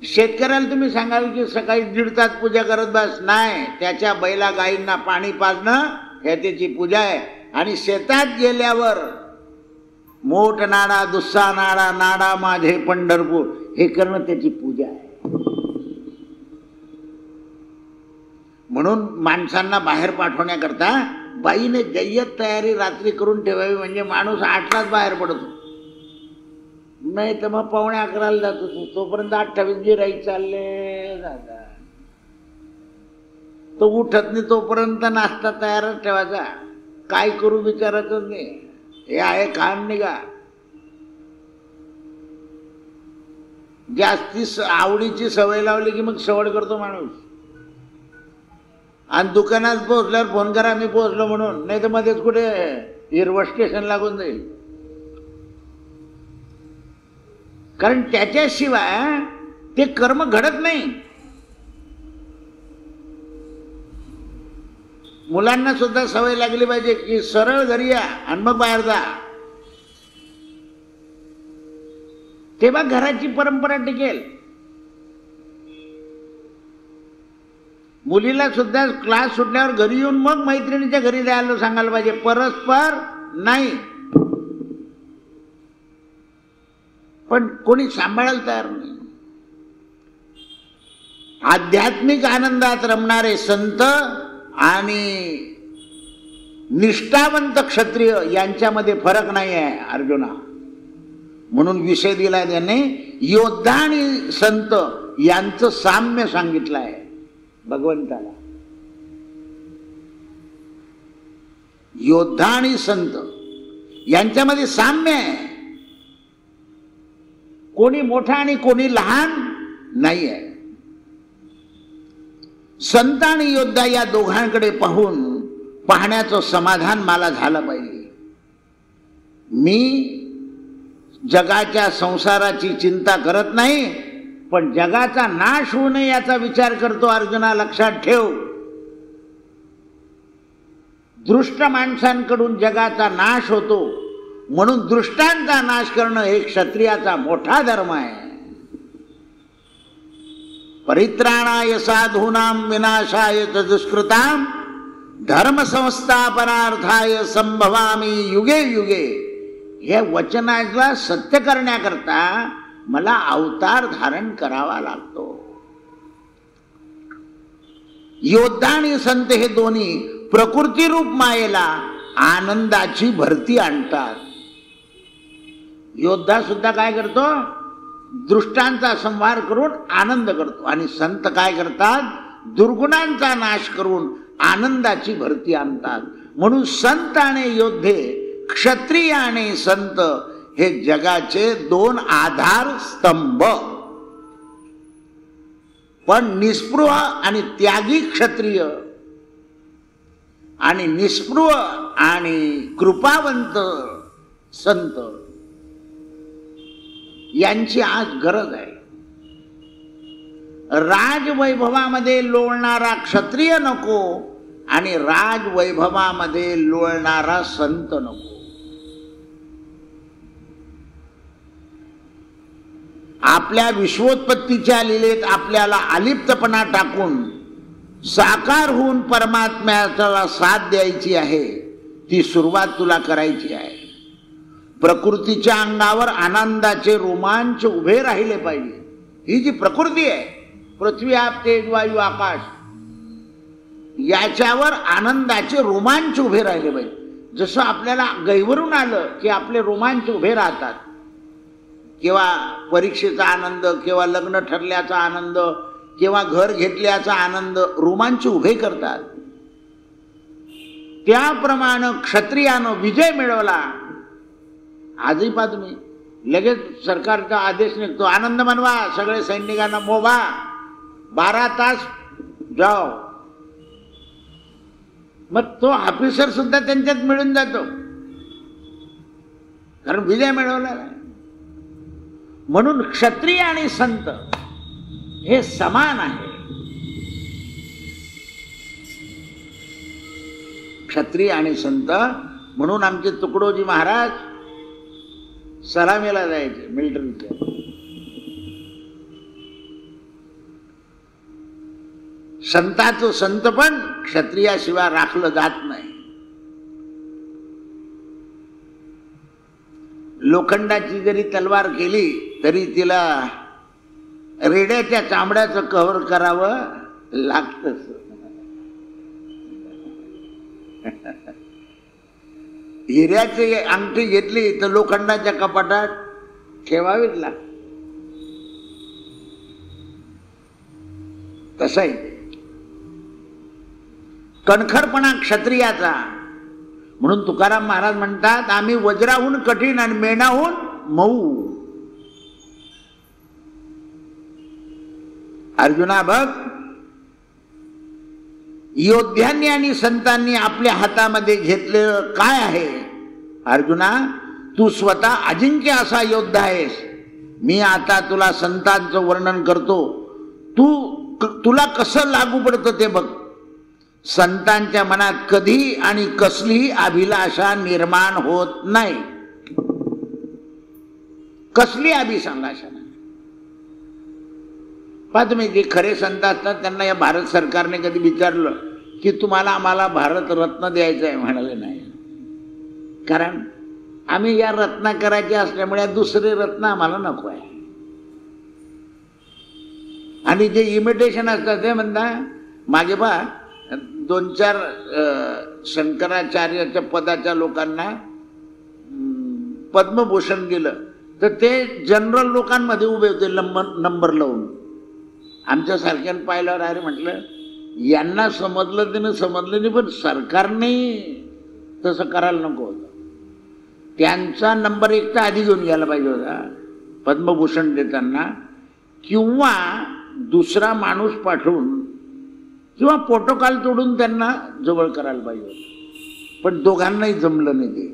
शेतकऱ्याला तुम्ही सांगाल की सकाळी 1.5 तास पूजा करत बस, नाही, त्याच्या बैला गाईंना पाणी पाजणं हे त्याची पूजा आहे. आणि शेतात गेल्यावर मोठ नाडा दुस्सा नाडा नाडा माझे पंढरपूर हे करणं त्याची पूजा आहे. म्हणून माणसांना बाहेर पाठवण्याकरता बाईने जय्यत तयारी रात्री करून ठेवावी, म्हणजे माणूस 8लाच बाहेर पडतो. नाही तर मग 11:45 जातो. तोपर्यंत 28 राई चालले दादा. तो उठत नाही तोपर्यंत नाश्ता तयारच ठेवायचा. काय करू विचारायचंच नाही. हे आहे काम निघा. जास्ती आवडीची सवय लावली की मग सवड करतो माणूस. आणि दुकानात पोहोचल्यावर फोन करा मी पोहोचलो म्हणून, नाही तर मध्येच कुठे हिरवं स्टेशन लागून जाईल. कारण त्याच्याशिवाय ते कर्म घडत नाही. मुलांना सुद्धा सवय लागली पाहिजे की सरळ घरी या आणि मग बाहेर जा, तेव्हा घराची परंपरा टिकेल. मुलीला सुद्धा क्लास सुटल्यावर घरी येऊन मग मैत्रिणीच्या घरी जायला सांगायला पाहिजे, परस्पर नाही. पण कोणी सांभाळायला तयार नाही. आध्यात्मिक आनंदात रमणारे संत आणि निष्ठावंत क्षत्रिय यांच्यामध्ये फरक नाही आहे अर्जुना. म्हणून विषय दिला त्याने, योद्धा आणि संत यांचं साम्य सांगितलं आहे भगवंताला. योद्धा आणि संत यांच्यामध्ये साम्य आहे. कोणी मोठा आणि कोणी लहान नाही आहे. संत आणि योद्धा या दोघांकडे पाहण्याचं समाधान मला झालं पाहिजे. मी जगाच्या संसाराची चिंता करत नाही, पण जगाचा नाश होऊ नये याचा विचार करतो. अर्जुना लक्षात ठेव, दृष्ट माणसांकडून जगाचा नाश होतो, म्हणून दृष्टांचा नाश करणं हे क्षत्रियाचा मोठा धर्म आहे. परित्राणाय साधूनां विनाशाय च दुष्कृतां धर्म संस्थापनार्थाय संभवामी युगे युगे. हे वचनाला सत्य करण्याकरता मला अवतार धारण करावा लागतो. योद्धा आणि संत हे दोन्ही प्रकृती रूप मायेला आनंदाची भरती आणतात. योद्धा सुद्धा काय करतो, दृष्टांचा संहार करून आनंद करतो, आणि संत काय करतात, दुर्गुणांचा नाश करून आनंदाची भरती आणतात. म्हणून संत आणि योद्धे, क्षत्रिय आणि संत हे जगाचे दोन आधार स्तंभ. पण निस्पृह आणि त्यागी क्षत्रिय आणि निस्पृह आणि कृपावंत संत यांची आज गरज आहे. राजवैभवामध्ये लोळणारा क्षत्रिय नको आणि राजवैभवामध्ये लोळणारा संत नको. आपल्या विश्वोत्पत्तीच्या लीलेत आपल्याला अलिप्तपणा टाकून साकार होऊन परमात्म्याला साथ द्यायची आहे. ती सुरुवात तुला करायची आहे. प्रकृतीच्या अंगावर आनंदाचे रोमांच उभे राहिले पाहिजे. ही जी प्रकृती आहे, पृथ्वी आप तेज वायू आकाश, याच्यावर आनंदाचे रोमांच उभे राहिले पाहिजे. जसं आपल्याला गैवरून आलं की आपले रोमांच उभे राहतात. किंवा परीक्षेचा आनंद, किंवा लग्न ठरल्याचा आनंद, किंवा घर घेतल्याचा आनंद रोमांच उभे करतात. त्याप्रमाणे क्षत्रियानं विजय मिळवला. आजही पहा तुम्ही, लगेच सरकारचा आदेश निघतो, आनंद मनवा, सगळे सैनिकांना मोभा, 12 तास जाओ. मग तो ऑफिसर सुद्धा त्यांच्यात मिळून जातो. कारण विजय मिळवला नाही. म्हणून क्षत्रिय आणि संत हे समान आहे. क्षत्रिय आणि संत म्हणून आमचे तुकडोजी महाराज सलामीला जायचे मिलिटरीच्या. संताचं संत पण क्षत्रियाशिवाय राखलं जात नाही. लोखंडाची जरी तलवार केली तरी तिला रेड्याच्या चामड्याचं कव्हर करावं लागतंच. हिऱ्याची अंगठी घेतली तर लोखंडाच्या कपाटात ठेवावीच लागते. तसं आहे कणखरपणा क्षत्रियाचा. म्हणून तुकाराम महाराज म्हणतात, आम्ही वज्राहून कठीण आणि मेणाहून मऊ. अर्जुना बघ, योद्ध्यांनी आणि संतांनी आपल्या हातामध्ये घेतलेलं काय आहे? अर्जुना, तू स्वतः अजिंक्य असा योद्धा आहेस. मी आता तुला संतांचं वर्णन करतो, तुला कसं लागू पडतं ते बघ. संतांच्या मनात कधी आणि कसलीही अभिलाषा निर्माण होत नाही. कसली अभिलाषा नाही. पहा तुम्ही, जे खरे संत असतात त्यांना या भारत सरकारने कधी विचारलं की तुम्हाला आम्हाला भारत रत्न द्यायचं आहे? म्हणाले नाही. कारण आम्ही या रत्न करायचे असल्यामुळे दुसरे रत्न आम्हाला नको आहे. आणि जे इमिटेशन असतात ते म्हणतात, मागे पहा 2-4 शंकराचार्याच्या पदाच्या लोकांना पद्मभूषण गेलं तर ते जनरल लोकांमध्ये उभे होते नंबर लावून. आमच्या सारख्यानं पाहिल्यावर अरे म्हटलं, यांना समजलं त्यानं समजलं नाही, पण सरकारने तसं करायला नको होतं. त्यांचा नंबर 1 तर आधी घेऊन घ्यायला पाहिजे होता पद्मभूषण देताना, किंवा दुसरा माणूस पाठवून किंवा प्रोटोकॉल तोडून त्यांना जवळ करायला पाहिजे होतं. पण दोघांनाही जमलं नाही ते.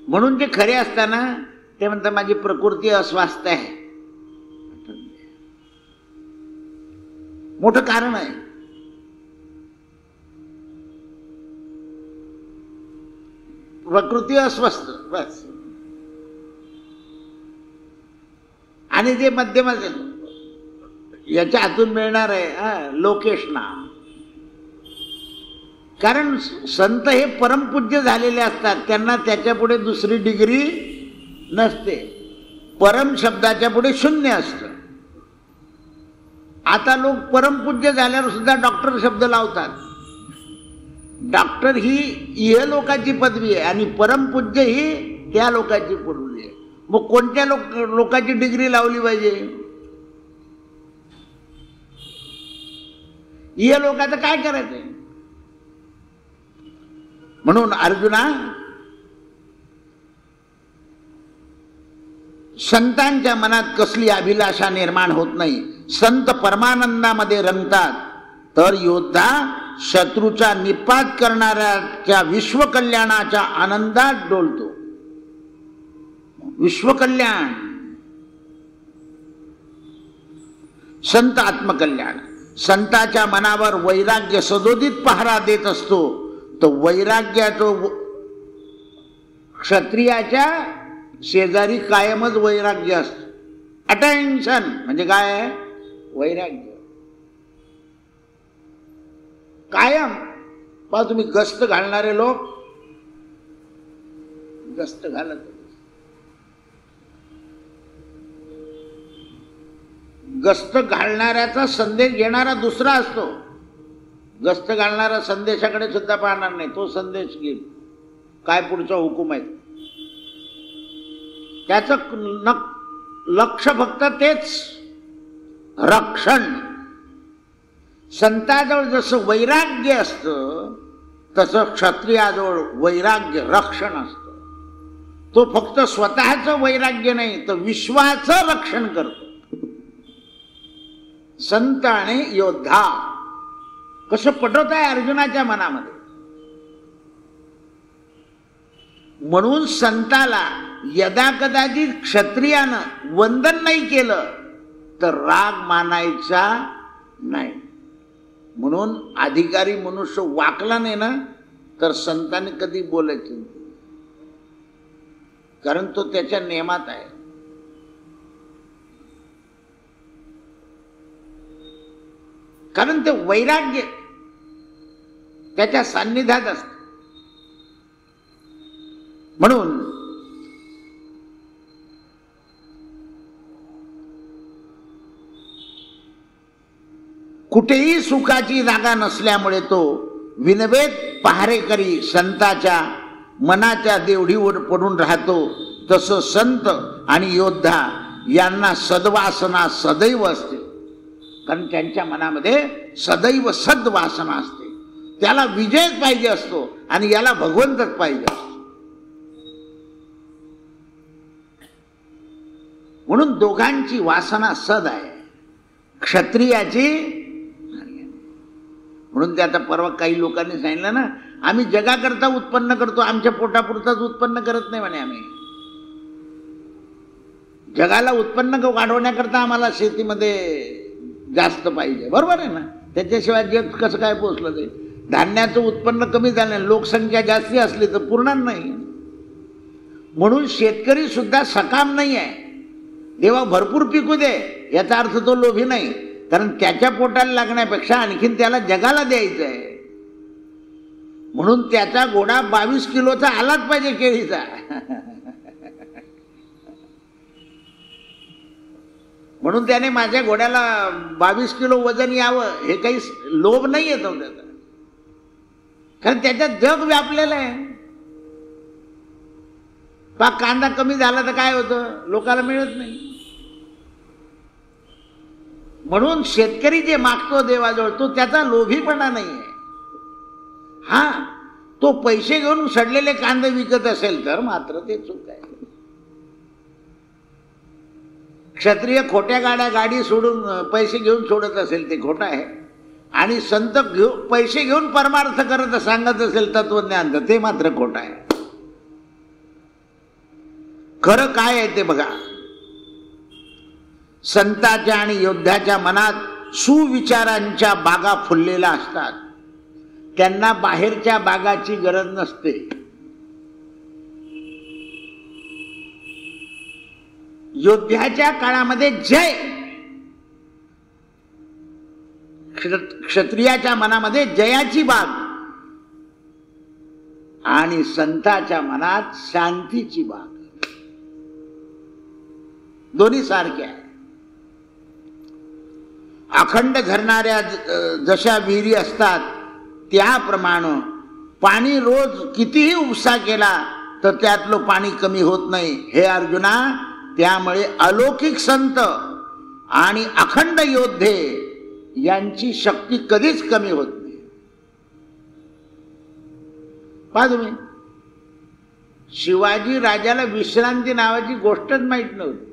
म्हणून ते खरे असताना ते म्हणतात, माझी प्रकृती अस्वास्थ आहे. मोठं कारण आहे. प्रकृती अस्वस्थ बस. आणि जे मध्यम याच्या हातून मिळणार आहे लोकेशना. कारण संत हे परमपूज्य झालेले असतात, त्यांना त्याच्या पुढे दुसरी डिग्री नसते. परम शब्दाच्या पुढे शून्य असतं. आता लोक परमपूज्य झाल्यावर सुद्धा डॉक्टर शब्द लावतात. डॉक्टर ही इहलोकाची पदवी आहे आणि परमपूज्य ही त्या लोकाची पदवी आहे. मग कोणत्या लोकांची डिग्री लावली पाहिजे? या लोकांचं काय करायचंय? म्हणून अर्जुना, संतांच्या मनात कसली अभिलाषा निर्माण होत नाही. संत परमानंदामध्ये रंगतात, तर योद्धा शत्रूचा निपात करणाऱ्याच्या विश्वकल्याणाच्या आनंदात डोलतो. विश्वकल्याण, संत आत्मकल्याण. संताच्या मनावर वैराग्य सदोदित पहारा देत असतो. तो वैराग्याचं क्षत्रियाच्या शेजारी कायमच वैराग्य असतं. अटेन्शन म्हणजे काय आहे? वैराग्य कायम. पहा तुम्ही, गस्त घालणारे लोक गस्त घालत, गस्त घालणाऱ्याचा संदेश घेणारा दुसरा असतो. गस्त घालणारा संदेशाकडे सुद्धा पाहणार नाही, तो संदेश घेईल काय पुढचा हुकूम आहे. त्याचं लक्ष फक्त तेच रक्षण. संताजवळ जसं वैराग्य असतं तसं क्षत्रियाजवळ वैराग्य रक्षण असतं. तो फक्त स्वतःचं वैराग्य नाही तर विश्वाचं रक्षण करतो. संत आणि योद्धा कसं पटवत आहे अर्जुनाच्या मनामध्ये. म्हणून संताला यदा कदाचित क्षत्रियानं वंदन नाही केलं तर राग मानायचा नाही. म्हणून अधिकारी मनुष्य वाकला नाही ना तर संतांनी कधी बोलायचं नाही, कारण तो त्याच्या नियमात आहे. कारण ते वैराग्य त्याच्या सान्निध्यात असत. म्हणून कुठेही सुखाची जागा नसल्यामुळे तो विनवेद पहारेकरी संताच्या मनाच्या देवढीवर पडून राहतो. तसं संत आणि योद्धा यांना सद्वासना सदैव असते, कारण त्यांच्या मनामध्ये सदैव सद्वासना असते. त्याला विजयच पाहिजे असतो आणि याला भगवंतच पाहिजे असतो. म्हणून दोघांची वासना सद आहे, क्षत्रियाची. म्हणून ते आता परवा काही लोकांनी सांगितलं ना, आम्ही जगाकरता उत्पन्न करतो, आमच्या पोटापुरताच उत्पन्न करत नाही म्हणे. आम्ही जगाला उत्पन्न वाढवण्याकरता आम्हाला शेतीमध्ये जास्त पाहिजे. बरोबर आहे ना, त्याच्याशिवाय जग कसं काय पोचलं ते. धान्याचं उत्पन्न कमी झालं, लोकसंख्या जास्ती असली तर पुरणार नाही. म्हणून शेतकरी सुद्धा सकाम नाही आहे. देवा भरपूर पिकू दे याचा अर्थ तो लोभी नाही, कारण त्याच्या पोटाला लागण्यापेक्षा आणखीन त्याला जगाला द्यायचं आहे. म्हणून त्याचा घोडा 22 किलोचा आलाच पाहिजे केळीचा. म्हणून त्याने माझ्या घोड्याला 22 किलो वजन यावं हे काही लोभ नाही येतो त्याचा, कारण त्याच्यात जग व्यापलेलं आहे. पाक कांदा कमी झाला तर काय होतं, लोकांना मिळत नाही. म्हणून शेतकरी जे मागतो देवाजवळ तो त्याचा लोभीपणा नाही आहे. हा, तो पैसे घेऊन सडलेले कांदे विकत असेल तर मात्र ते चूक आहे. क्षत्रिय खोट्या गाडी सोडून पैसे घेऊन सोडत असेल ते खोटं आहे, आणि संत पैसे घेऊन परमार्थ करत सांगत असेल तत्वज्ञान तर ते मात्र खोटं आहे. खरं काय आहे ते बघा. संताच्या आणि योद्ध्याच्या मनात सुविचारांच्या बागा फुललेल्या असतात. त्यांना बाहेरच्या बागाची गरज नसते. योद्ध्याच्या काळामध्ये जय, क्षत्रियाच्या मनामध्ये जयाची बाग, आणि संताच्या मनात शांतीची बाग. दोन्ही सारखे आहे. अखंड झरणाऱ्या जशा विहिरी असतात त्याप्रमाणे पाणी रोज कितीही उपसा केला तर त्यातलं पाणी कमी होत नाही. हे अर्जुना, त्यामुळे अलौकिक संत आणि अखंड योद्धे यांची शक्ती कधीच कमी होत नाही. पहा तुम्ही, शिवाजी राजाला विश्रांती नावाची गोष्टच माहित नव्हती.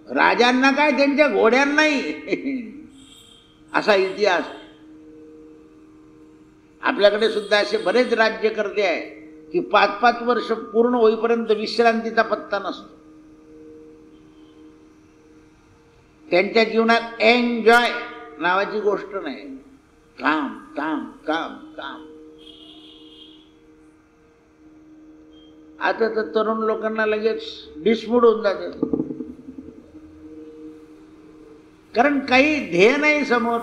राजांना काय, त्यांच्या घोड्यांनाही असा इतिहास. आपल्याकडे सुद्धा असे बरेच राज्यकर्ते आहे की 5-5 वर्ष पूर्ण होईपर्यंत विश्रांतीचा पत्ता नसतो. त्यांच्या जीवनात एन्जॉय नावाची गोष्ट नाही. काम काम काम काम. आता तर तरुण लोकांना लगेच डिसमूड होऊन जाते, कारण काही ध्येय नाही समोर.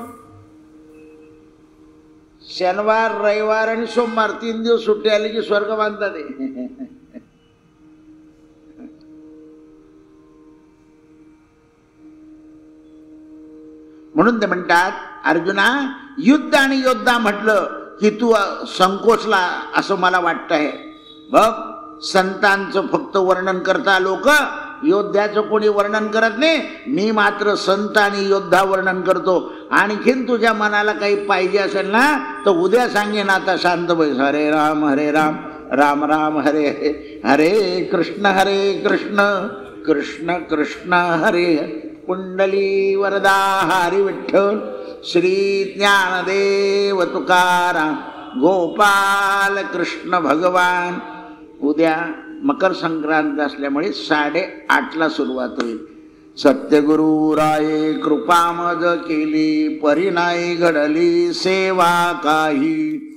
शनिवार, रविवार आणि सोमवार 3 दिवस सुट्टी आली की स्वर्ग बांधतात. म्हणून ते म्हणतात, अर्जुना, युद्ध आणि योद्धा म्हटलं की तू संकोचला असं मला वाटतंय. बघ, संतांचं फक्त वर्णन करता लोक, योद्ध्याचं कोणी वर्णन करत नाही. मी मात्र संत आणि योद्धा वर्णन करतो. आणखीन तुझ्या मनाला काही पाहिजे असेल ना तर उद्या सांगेन. आता शांत बस. हरे राम राम राम हरे हरे, हरे कृष्ण कृष्ण कृष्ण हरे. कुंडली वरदा हरी विठ्ठल. श्री ज्ञानदेव तुकाराम गोपाल कृष्ण भगवान. उद्या मकर संक्रांत असल्यामुळे 8:30ला सुरुवात होईल. सत्यगुरु राये कृपा मज केली, परिणाई घडली सेवा काही.